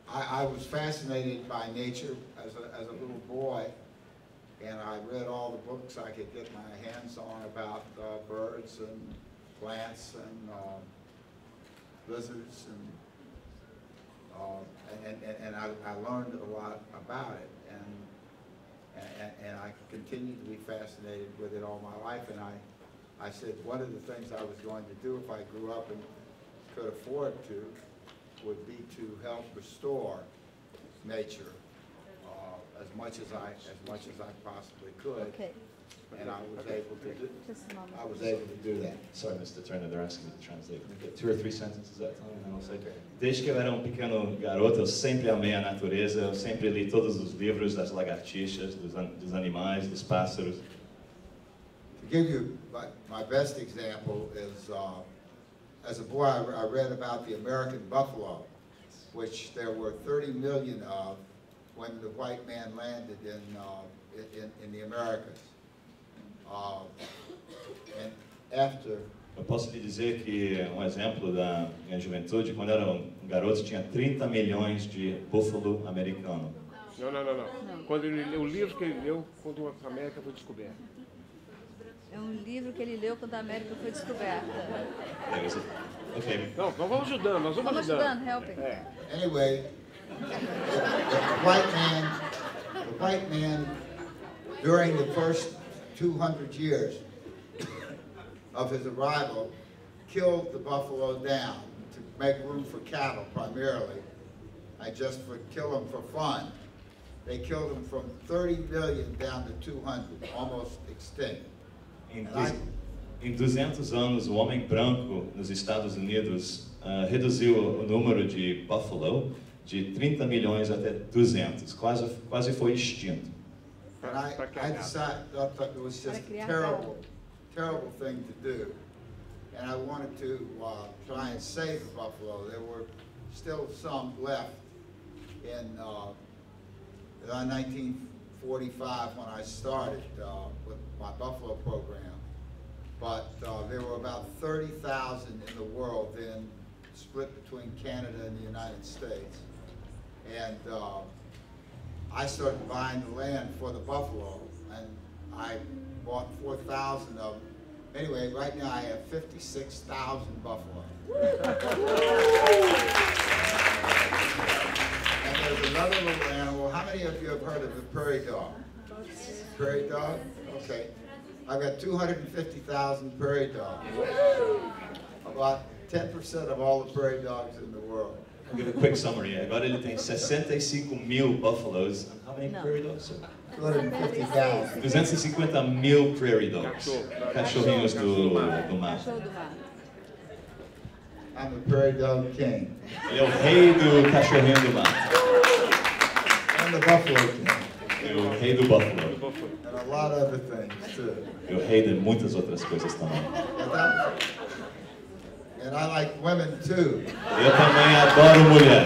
I was fascinated by nature as a little boy, and I read all the books I could get my hands on about birds and plants and lizards, and I learned a lot about it, and I continue to be fascinated with it all my life. And I said one of the things I was going to do if I grew up and could afford to would be to help restore nature as much as I possibly could. Okay. And I was able to do. Just a moment. I was able to do that. Sorry, Mr. Turner, they're asking me to translate. 2 or 3 sentences at a time, I don't say. Desde que eu era pequeno garoto, eu sempre amei a natureza, eu sempre li todos os livros das lagartixas, dos animais, dos pássaros. To give you my best example is, as a boy, I read about the American buffalo, which there were 30 million of when the white man landed in the Americas. And after. Eu posso lhe dizer que exemplo da minha juventude, quando eu era garoto, tinha 30 milhões de búfalo americano. Não. Quando o livro que ele leu quando a América foi descoberta. É livro que ele leu quando a América foi descoberta. Okay. Não, nós vamos ajudando, Vamos ajudando, helping. Anyway, the white man, during the first 200 years of his arrival, killed the buffalo down to make room for cattle primarily, and just kill them for fun. They killed them from 30 million down to 200, almost extinct. Em 200 anos, o homem branco nos Estados Unidos reduziu o número de buffalo de 30 milhões até 200, quase foi extinto. And I decided that it was just a terrible thing to do, and I wanted to try and save the buffalo. There were still some left in 1945 when I started with my buffalo program. But there were about 30,000 in the world then, split between Canada and the United States. And I started buying the land for the buffalo, and I bought 4,000 of them. Anyway, right now I have 56,000 buffalo. And there's another little animal. How many of you have heard of the prairie dog? Prairie dog? Okay. I've got 250,000 prairie dogs. About 10% of all the prairie dogs in the world. I'll give a quick summary. Agora ele tem 65 mil buffaloes. And how many prairie dogs? 250,000. 250 mil prairie dogs. Cachorrinhos do mar. I'm the prairie dog king. Ele é o rei do cachorrinho do mar. I'm the buffalo king. É o rei do buffalo. And a lot of other things too. É o rei de muitas outras coisas também. And I like women too. Eu também adoro mulher.